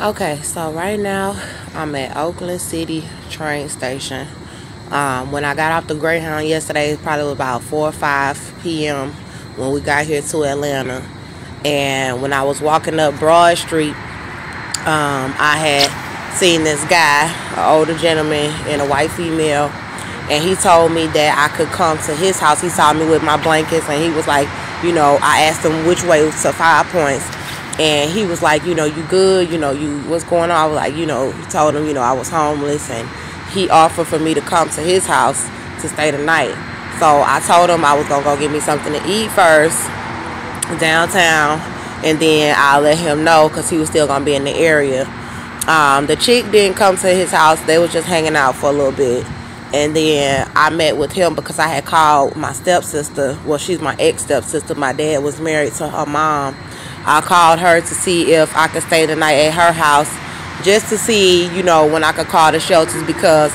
Okay, so right now I'm at Oakland City train station. When I got off the Greyhound yesterday, it probably was about 4 or 5 p.m. when we got here to Atlanta. And when I was walking up Broad Street, I had seen this guy, an older gentleman and a white female, and he told me that I could come to his house. He saw me with my blankets, and he was like, I asked him which way to 5 Points. And he was like, you good, what's going on? I was like, he told him, I was homeless, and he offered for me to come to his house to stay the night. So I told him I was going to go get me something to eat first downtown, and then I'll let him know because he was still going to be in the area. The chick didn't come to his house. They was just hanging out for a little bit. And then I met with him because I had called my stepsister. Well, she's my ex-stepsister. My dad was married to her mom. I called her to see if I could stay the night at her house, just to see, when I could call the shelters, because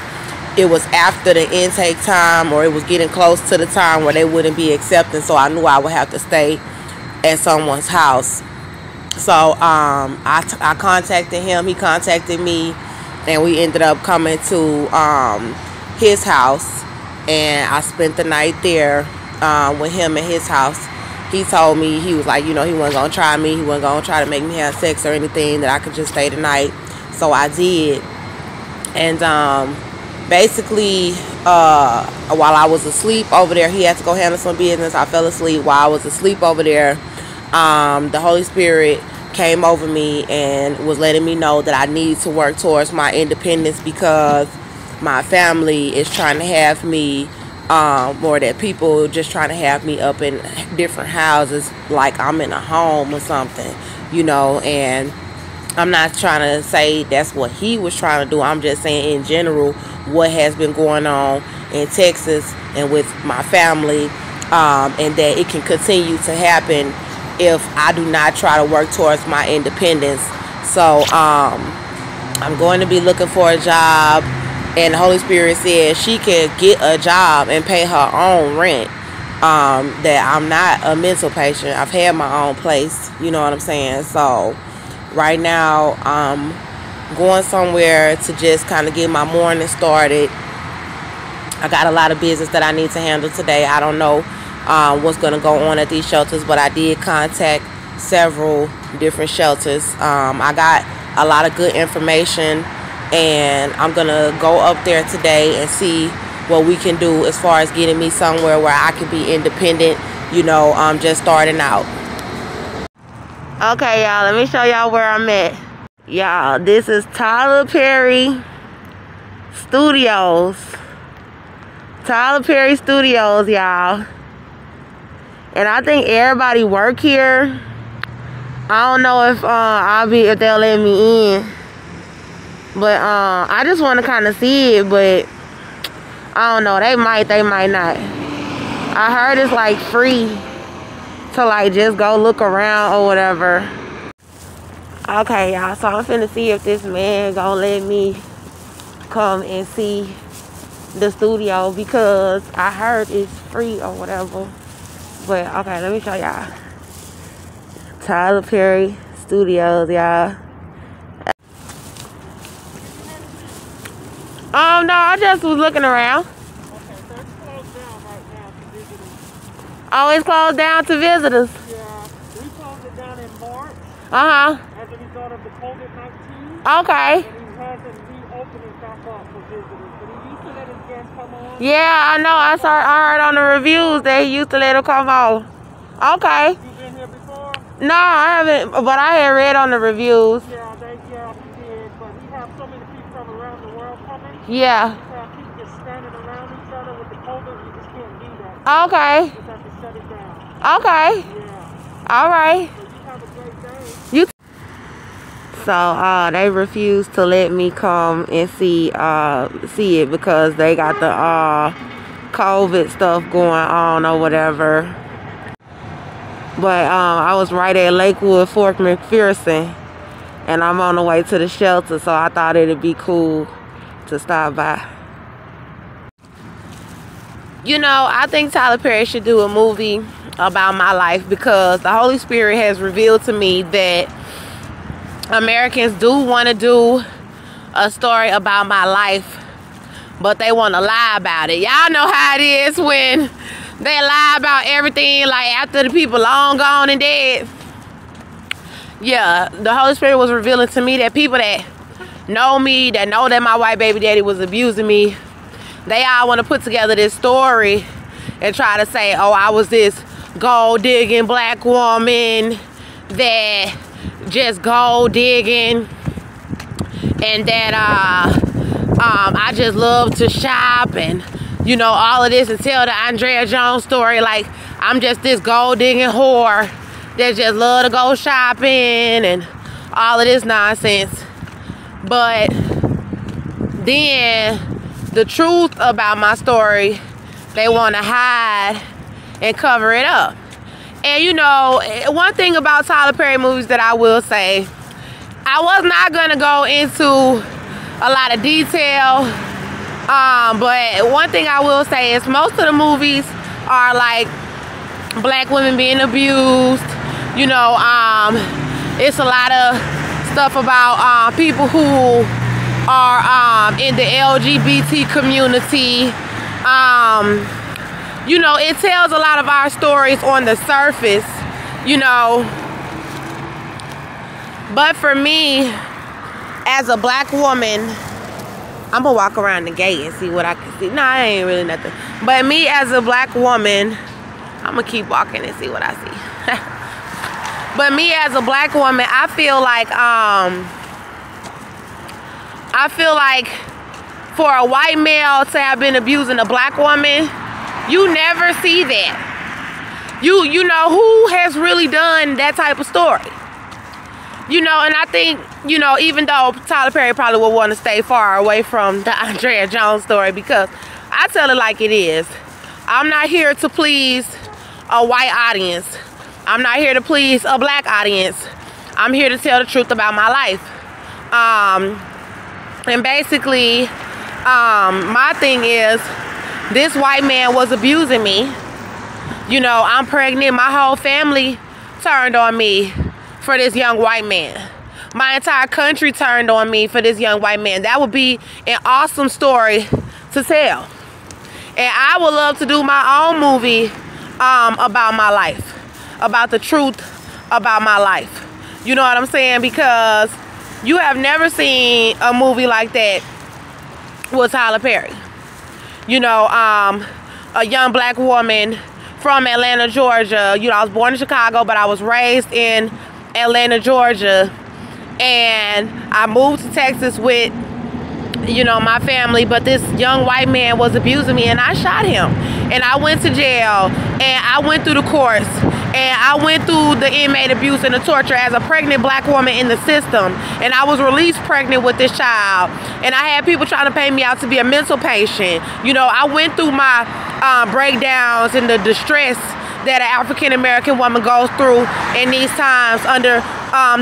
it was after the intake time, or it was getting close to the time where they wouldn't be accepting, so I knew I would have to stay at someone's house. So I contacted him, he contacted me, and we ended up coming to his house, and I spent the night there with him at his house. He told me, he was like, he wasn't going to try me. He wasn't going to try to make me have sex or anything, that I could just stay the night. So I did. And basically, while I was asleep over there, he had to go handle some business. I fell asleep while I was asleep over there. The Holy Spirit came over me and was letting me know that I need to work towards my independence, because my family is trying to have me, or that people just trying to have me up in different houses like I'm in a home or something, and I'm not trying to say that's what he was trying to do. I'm just saying in general what has been going on in Texas and with my family, and that it can continue to happen if I do not try to work towards my independence. So I'm going to be looking for a job. And the Holy Spirit said she could get a job and pay her own rent. That I'm not a mental patient. I've had my own place. You know what I'm saying? So right now I'm going somewhere to just kind of get my morning started. I got a lot of business that I need to handle today. I don't know what's going to go on at these shelters, but I did contact several different shelters. I got a lot of good information, and I'm gonna go up there today and see what we can do as far as getting me somewhere where I can be independent, just starting out. Okay, y'all, let me show y'all where I'm at. Y'all, this is Tyler Perry Studios. Tyler Perry Studios, y'all. And I think everybody work here. I don't know if they'll let me in. But I just want to kind of see it, but I don't know. They might not. I heard it's like free to like just go look around or whatever. Okay, y'all. So I'm finna see if this man gonna let me come and see the studio, because I heard it's free or whatever. But okay, let me show y'all. Tyler Perry Studios, y'all. No, I just was looking around. Okay, so it's closed down right now to visitors. Oh, it's closed down to visitors? Yeah, we closed it down in March. Uh-huh. As a result of the COVID-19. Okay. And he hasn't reopened it back up for visitors. But he used to let his guests come on. Yeah, I know. I heard on the reviews that he used to let them come on. Okay. You been here before? No, I haven't, but I had read on the reviews. Yeah, he did. But we have so many people from around the world coming. Yeah. People just standing around each other with the COVID. You just can't do that. Okay. You just have to shut it down. Okay. Yeah. All right. So you have a great day. So they refused to let me come and see it because they got the COVID stuff going on or whatever. But I was right at Lakewood Fort McPherson, and I'm on the way to the shelter, so I thought it'd be cool to stop by. I think Tyler Perry should do a movie about my life, because the Holy Spirit has revealed to me that Americans do want to do a story about my life, but they want to lie about it. Y'all know how it is when they lie about everything, like after the people long gone and dead. Yeah, the Holy Spirit was revealing to me that people that know me, that know that my white baby daddy was abusing me, they all want to put together this story and try to say, oh, I was this gold digging black woman that just gold digging, and that I just love to shop, and you know, all of this, and tell the Andrea Jones story like I'm just this gold digging whore that just love to go shopping and all of this nonsense. But then the truth about my story, they want to hide and cover it up. And you know, one thing about Tyler Perry movies that I will say, I was not going to go into a lot of detail, but one thing I will say is most of the movies are like black women being abused. You know, it's a lot of stuff about people who are in the LGBT community. You know, it tells a lot of our stories on the surface, you know. But for me, as a black woman, I'm gonna walk around the gate and see what I can see. Nah, I ain't really nothing. But me as a black woman, I'm gonna keep walking and see what I see. But me as a black woman, I feel like for a white male to have been abusing a black woman, you never see that. You know, who has really done that type of story? You know, and I think, you know, even though Tyler Perry probably would want to stay far away from the Andrea Jones story, because I tell it like it is. I'm not here to please a white audience. I'm not here to please a black audience. I'm here to tell the truth about my life. And basically, my thing is, this white man was abusing me. You know, I'm pregnant. My whole family turned on me for this young white man. My entire country turned on me for this young white man. That would be an awesome story to tell. And I would love to do my own movie about my life. About the truth about my life. You know what I'm saying? Because you have never seen a movie like that with Tyler Perry. You know, a young black woman from Atlanta, Georgia. You know, I was born in Chicago, but I was raised in Atlanta, Georgia. And I moved to Texas with, you know, my family, but this young white man was abusing me, and I shot him. And I went to jail, and I went through the courts, and I went through the inmate abuse and the torture as a pregnant black woman in the system. And I was released pregnant with this child, and I had people trying to pay me out to be a mental patient. You know, I went through my breakdowns and the distress that an African American woman goes through in these times under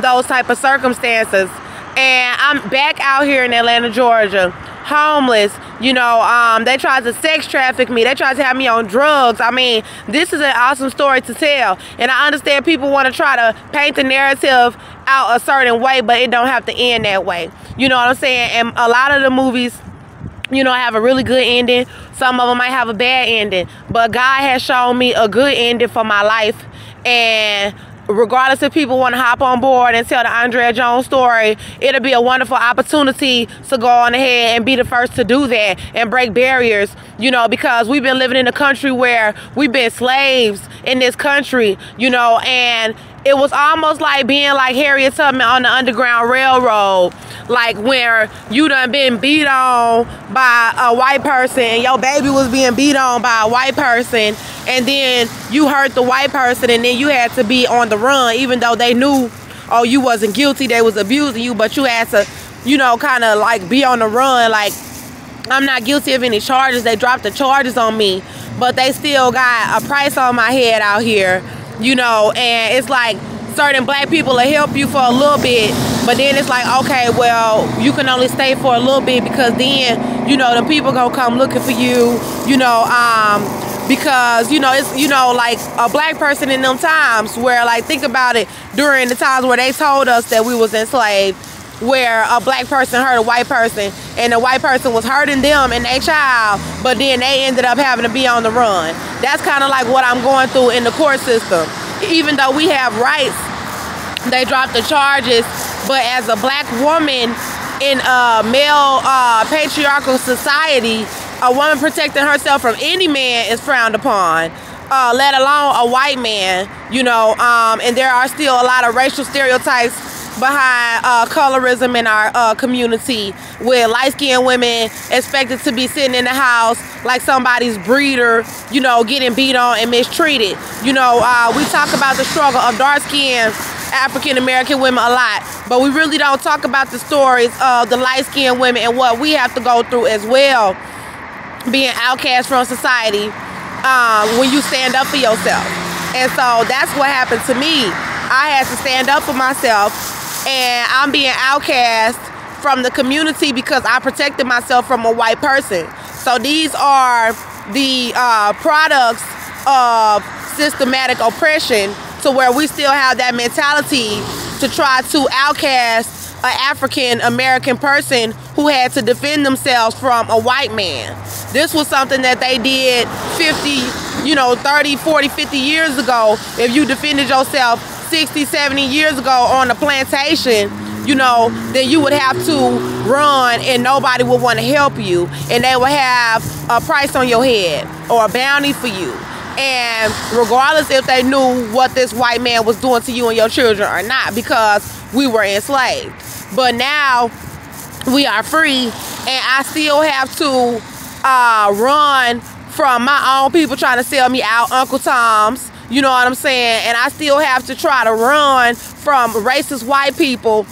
those type of circumstances. And I'm back out here in Atlanta, Georgia, homeless. You know, they tried to sex traffic me. They tried to have me on drugs. I mean, this is an awesome story to tell. And I understand people want to try to paint the narrative out a certain way, but it don't have to end that way. You know what I'm saying? And a lot of the movies, you know, have a really good ending. Some of them might have a bad ending. But God has shown me a good ending for my life. And regardless if people want to hop on board and tell the Andrea Jones story, it'll be a wonderful opportunity to go on ahead and be the first to do that and break barriers, you know, because we've been living in a country where we've been slaves in this country, you know, and it was almost like being like Harriet Tubman on the Underground Railroad, like where you done been beat on by a white person and your baby was being beat on by a white person, and then you hurt the white person, and then you had to be on the run, even though they knew, oh, you wasn't guilty, they was abusing you, but you had to, you know, kind of like be on the run, like, I'm not guilty of any charges. They dropped the charges on me, but they still got a price on my head out here, you know. And it's like certain black people will help you for a little bit, but then it's like, okay, well, you can only stay for a little bit, because then, you know, the people gonna come looking for you, you know. because it's like a black person in them times where, like, think about it, during the times where they told us that we was enslaved, where a black person hurt a white person and the white person was hurting them and their child, but then they ended up having to be on the run. That's kind of like what I'm going through in the court system. Even though we have rights, they dropped the charges, but as a black woman in a male patriarchal society, a woman protecting herself from any man is frowned upon, let alone a white man, and there are still a lot of racial stereotypes behind colorism in our community, with light-skinned women expected to be sitting in the house like somebody's breeder, getting beat on and mistreated. We talk about the struggle of dark-skinned African-American women a lot, but we really don't talk about the stories of the light-skinned women and what we have to go through as well, being outcast from society when you stand up for yourself. And so that's what happened to me. I had to stand up for myself, and I'm being outcast from the community because I protected myself from a white person. So these are the products of systematic oppression, to where we still have that mentality to try to outcast an African American person who had to defend themselves from a white man. This was something that they did 30, 40, 50 years ago. If you defended yourself 60, 70 years ago on a plantation, then you would have to run and nobody would want to help you, and they would have a price on your head or a bounty for you. And regardless if they knew what this white man was doing to you and your children or not, because we were enslaved. But now we are free, and I still have to run from my own people trying to sell me out, Uncle Tom's, you know what I'm saying? And I still have to try to run from racist white people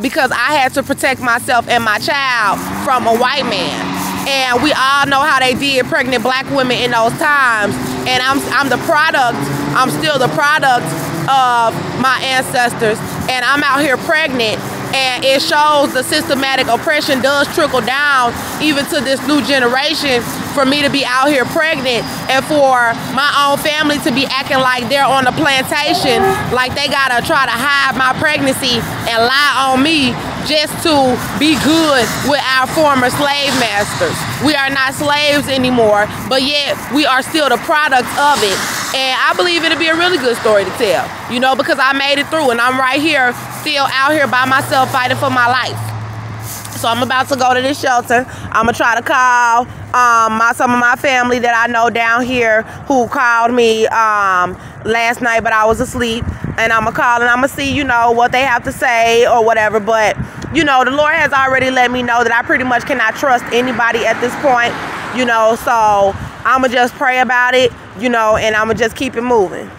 because I had to protect myself and my child from a white man. And we all know how they did pregnant black women in those times. And I'm still the product of my ancestors. And I'm out here pregnant. And it shows the systematic oppression does trickle down even to this new generation, for me to be out here pregnant and for my own family to be acting like they're on a plantation, like they gotta try to hide my pregnancy and lie on me just to be good with our former slave masters. We are not slaves anymore, but yet we are still the product of it. And I believe it'll be a really good story to tell, because I made it through, and I'm right here, still out here by myself fighting for my life. So I'm about to go to this shelter. I'm gonna try to call some of my family that I know down here who called me last night, but I was asleep. And I'm gonna call and I'm gonna see, what they have to say or whatever. But, the Lord has already let me know that I pretty much cannot trust anybody at this point, so I'm gonna just pray about it, and I'm gonna just keep it moving.